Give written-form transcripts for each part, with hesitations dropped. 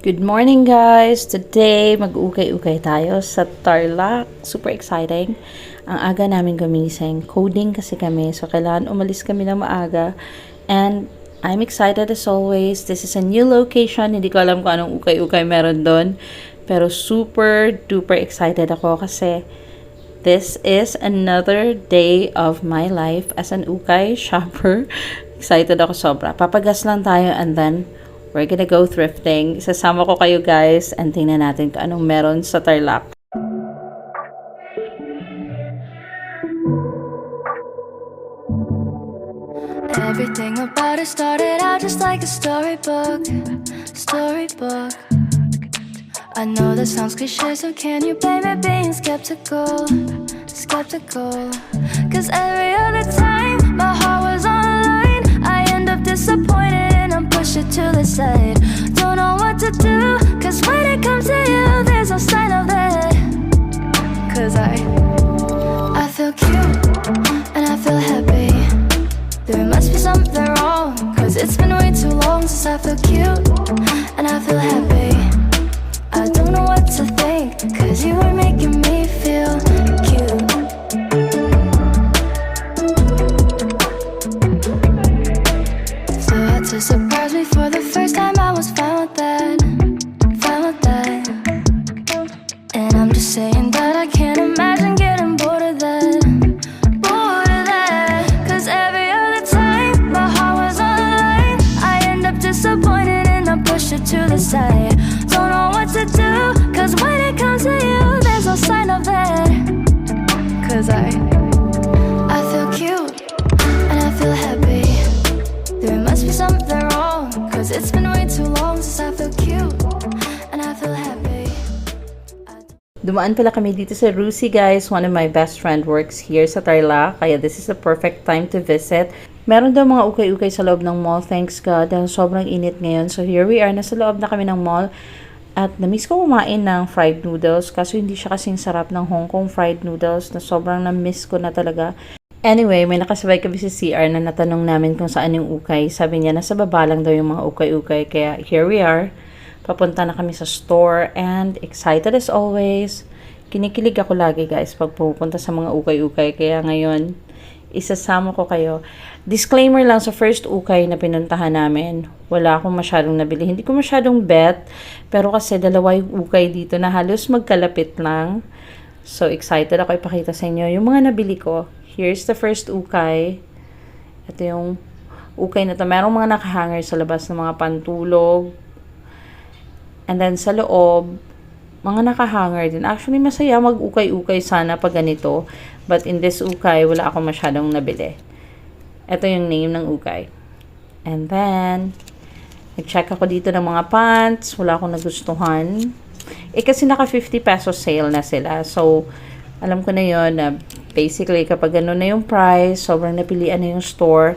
Good morning guys! Today, mag-ukay-ukay tayo sa Tarlac. Super exciting. Ang aga namin gumising. Coding kasi kami. So, kailangan umalis kami ng maaga. And, I'm excited as always. This is a new location. Hindi ko alam kung anong ukay-ukay meron doon. Pero super duper excited ako kasi this is another day of my life as an ukay shopper. Excited ako sobra. Papagas lang tayo and then we're gonna go thrifting. Isasama ko kayo guys and tingnan natin kung anong meron sa Tarlac. Everything about it started out just like a storybook. I know that sounds cliche, so can you blame me being skeptical? Cause every other time my heart was on the line, I end up disappointed and I'm pushed to the side. Don't know what to do, cause when it comes to you, there's no sign of that. Cause I feel cute and I feel happy. There must be something wrong, cause it's been way too long since I feel cute and I feel happy. I don't know what to think, cause you were making me feel cute. So you had to surprise me for the first time. I was fine with that. And I'm just saying that I can't imagine getting bored of that. Cause every other time my heart was on the line, I end up disappointed and I push it to the side. Don't know what to do, cause when it comes to you, there's no sign of that. Cause I feel cute and I feel happy. There must be something wrong, cause it's been way too long since I feel cute and I feel happy. Dumaan pala kami dito sa Rusi guys. One of my best friend works here sa Tarlac. Kaya this is the perfect time to visit. Meron daw mga ukay-ukay sa loob ng mall. Thanks God. Dahil sobrang init ngayon. So here we are. Nasa loob na kami ng mall. At na-miss ko kumain ng fried noodles. Kaso hindi siya kasing sarap ng Hong Kong fried noodles. Na sobrang na-miss ko na talaga. Anyway, may nakasabay kami sa CR na natanong namin kung saan yung ukay. Sabi niya, nasa baba lang daw yung mga ukay-ukay. Kaya here we are. Papunta na kami sa store and excited as always. Kinikilig ako lagi guys pag pupunta sa mga ukay-ukay. Kaya ngayon, isasama ko kayo. Disclaimer lang sa first ukay na pinuntahan namin. Wala akong masyadong nabili. Hindi ko masyadong bet. Pero kasi dalawa yung ukay dito na halos magkalapit lang. So excited ako ipakita sa inyo yung mga nabili ko. Here's the first ukay. Ito yung ukay na to. Merong mga nakahanger sa labas ng mga pantulog. And then sa loob, mga nakahanger din. Actually, masaya mag-ukay-ukay sana pag ganito. But in this ukay, wala akong masyadong nabili. Ito yung name ng ukay. And then, nag-check ako dito ng mga pants. Wala akong nagustuhan. Kasi naka 50 pesos sale na sila. So, alam ko na yun na basically kapag ano na yung price, sobrang napilian na yung store.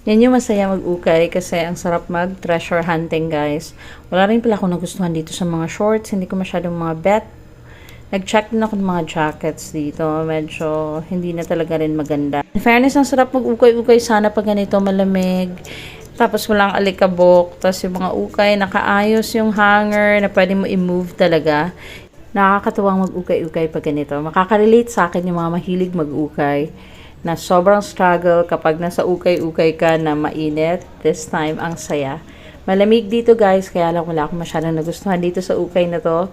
Yan yung masaya mag-ukay kasi ang sarap mag-treasure hunting guys. Wala rin pala akong nagustuhan dito sa mga shorts. Hindi ko masyadong mga bet. Nag-check din ako ng mga jackets dito. Medyo hindi na talaga rin maganda. In fairness, ang sarap mag-ukay-ukay sana pag ganito malamig. Tapos walang alikabok. Tapos yung mga ukay, nakaayos yung hanger na pwede mo i-move talaga. Nakakatuwang mag-ukay-ukay pag ganito. Makaka-relate sa akin yung mga mahilig mag-ukay. Na sobrang struggle kapag nasa ukay-ukay ka na mainit. This time, ang saya. Malamig dito guys, kaya lang wala akong masyadong nagustuhan dito sa ukay na to.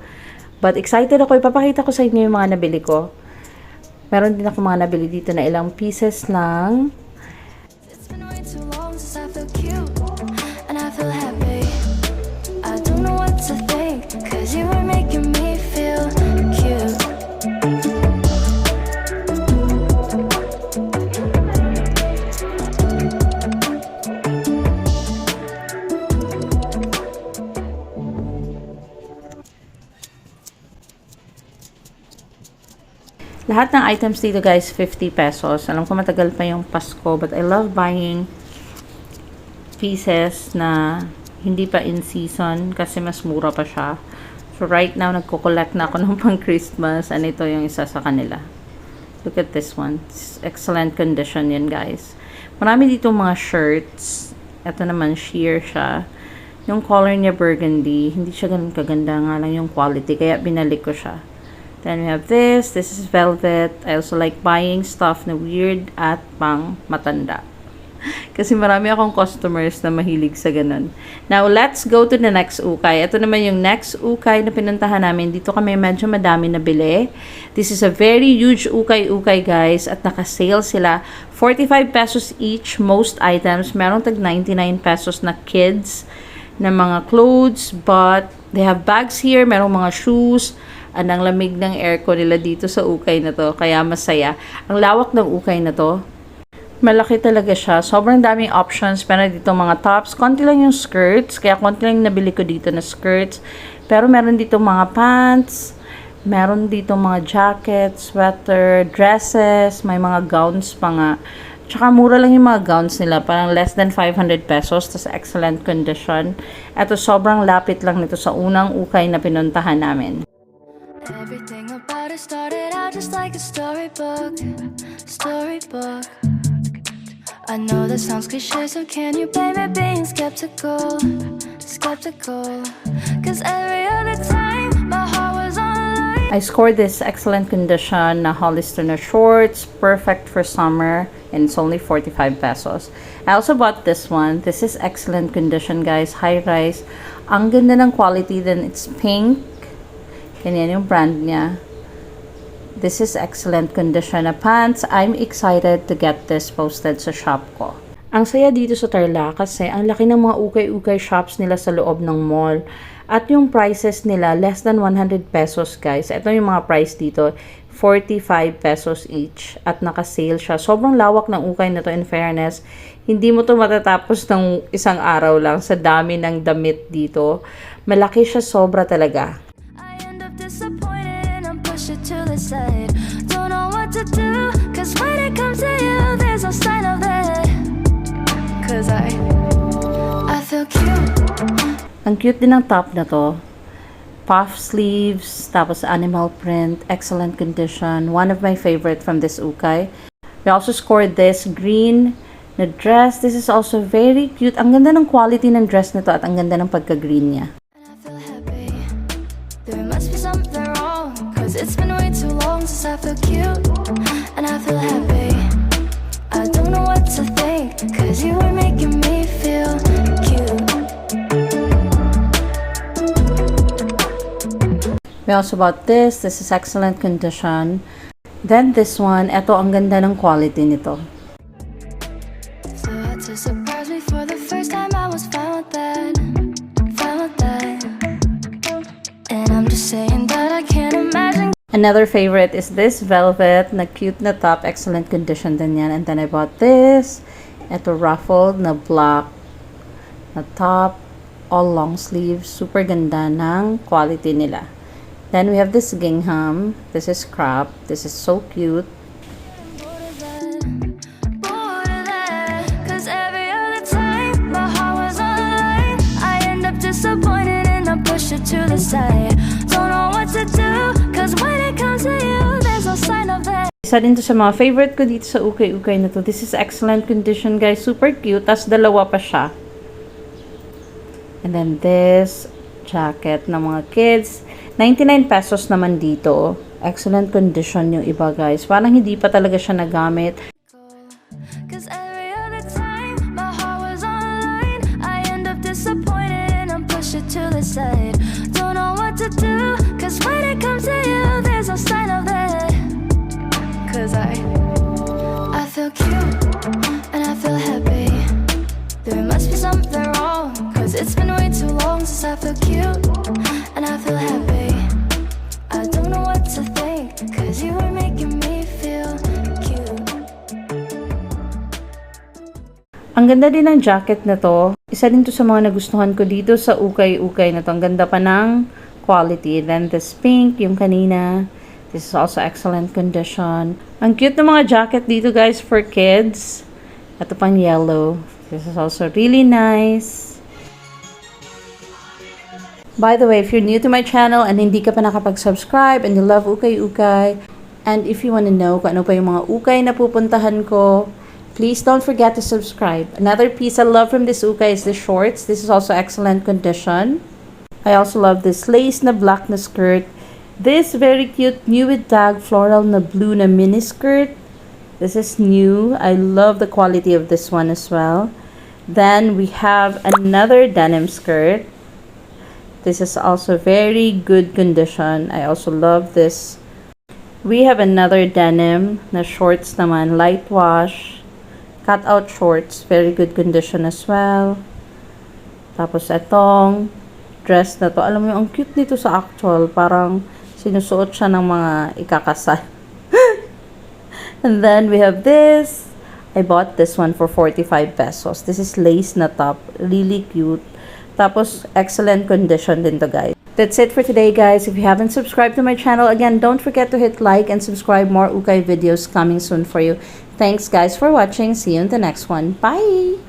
But excited ako, ipapakita ko sa inyo yung mga nabili ko. Meron din ako mga nabili dito na ilang pieces lang. It's been way too long since I feel cute and I feel happy. I don't know what to think, cause you were making me feel cute. Lahat ng items dito guys, 50 pesos. Alam ko matagal pa yung Pasko, but I love buying pieces na hindi pa in season kasi mas mura pa siya. So right now, nagko-collect na ako ng pang Christmas. And ito yung isa sa kanila. Look at this one. It's excellent condition yan guys. Marami dito mga shirts. Ito naman sheer siya. Yung color niya burgundy, hindi siya ganun kaganda, nga lang yung quality, kaya binalik ko siya. Then we have this is velvet. I also like buying stuff na weird at pang matanda. Kasi marami akong customers na mahilig sa ganun. Now, let's go to the next ukay. Ito naman yung next ukay na pinuntahan namin. Dito kami medyo madami na bili. This is a very huge ukay-ukay, guys. At naka-sale sila. 45 pesos each, most items. Merong tag 99 pesos na kids na mga clothes. But they have bags here. Merong mga shoes. Ang lamig ng aircon nila dito sa ukay na to. Kaya masaya. Ang lawak ng ukay na to. Malaki talaga siya. Sobrang daming options. Meron dito mga tops. Konti lang yung skirts. Kaya konti lang nabili ko dito na skirts. Pero meron dito mga pants. Meron dito mga jackets, sweater, dresses. May mga gowns pa nga. Tsaka mura lang yung mga gowns nila. Parang less than 500 pesos. Tas excellent condition. Ito sobrang lapit lang nito sa unang ukay na pinuntahan namin. Everything about it started out just like a storybook. Storybook. I know that sounds cliche, so can you blame me being skeptical? Skeptical. Cause every other time my heart was online. I scored this excellent condition na Hollister na shorts, perfect for summer, and it's only 45 pesos. I also bought this one. This is excellent condition, guys. High rise. Ang ganda ng quality, then it's pink. Ganyan yung brand niya. This is excellent condition na pants. I'm excited to get this posted sa shop ko. Ang saya dito sa Tarlac kasi ang laki ng mga ukay-ukay shops nila sa loob ng mall. At yung prices nila, less than 100 pesos, guys. Ito yung mga price dito, 45 pesos each. At naka-sale siya. Sobrang lawak ng ukay na to, in fairness. Hindi mo to matatapos ng isang araw lang sa dami ng damit dito. Malaki siya, sobra talaga. Disappointed and I'm pushed to the side. Don't know what to do, cause when it comes to you, there's no sign of it. Cause I feel cute. Ang cute din ng top na to. Puff sleeves, tapos animal print, excellent condition. One of my favorite from this ukay. We also scored this green na dress. This is also very cute. Ang ganda ng quality ng dress nito at ang ganda ng pagka-green niya. Something wrong, cause it's been way too long since I feel cute and I feel happy. I don't know what to think, cause you were making me feel cute. We also bought this. This is excellent condition. Then this one, eto ang ganda ng quality nito. So had to surprise me for the first time I was fine with that. Fine with that. And I'm just saying that I can't imagine. Another favorite is this velvet na cute na top. Excellent condition din yan. And then I bought this. Ito ruffled na black na top. All long sleeves. Super ganda ng quality nila. Then we have this gingham. This is crop. This is so cute. Cause every other time my heart was online, I end up disappointed and I push it to the side. Don't know what to do, cause when it comes to you, there's no sign of that. Isa din to sa mga favorite ko dito sa ukay-ukay na to. This is excellent condition, guys. Super cute. Tapos dalawa pa siya. And then this jacket ng mga kids. 99 pesos naman dito. Excellent condition yung iba, guys. Parang hindi pa talaga siya nagamit. Cause every other time my heart was online, I end up disappointed and I'm pushed to the side. Don't know what to do, cause when it comes to you, there's no sign of it. Cause I feel cute and I feel happy. There must be something wrong, cause it's been way too long since I feel cute and I feel happy. I don't know what to think, cause you were making me feel cute. Ang ganda din ng jacket na to. Isa din to sa mga nagustuhan ko dito sa ukay-ukay na to. Ang ganda pa ng quality. Then this pink, yung kanina. This is also excellent condition. Ang cute ng mga jacket dito, guys, for kids. Ito pang yellow. This is also really nice. By the way, if you're new to my channel and hindi ka pa nakapag-subscribe and you love Ukay-Ukay, and if you want to know kung ano pa yung mga ukay na pupuntahan ko, Please don't forget to subscribe. Another piece I love from this ukay is the shorts. This is also excellent condition. I also love this lace na black na skirt. This very cute new with tag floral na blue na mini skirt. This is new. I love the quality of this one as well. Then we have another denim skirt. This is also very good condition. I also love this. We have another denim na shorts naman, light wash. Cut out shorts, very good condition as well. Tapos itong dress na to, alam mo yung ang cute nito sa actual, parang sinusuot siya ng mga ikakasal. And then we have this. I bought this one for 45 pesos. This is lace na top, really cute. Tapos excellent condition din to, guys. That's it for today, guys. If you haven't subscribed to my channel, again, don't forget to hit like and subscribe. More ukay videos coming soon for you. Thanks, guys, for watching. See you in the next one. Bye!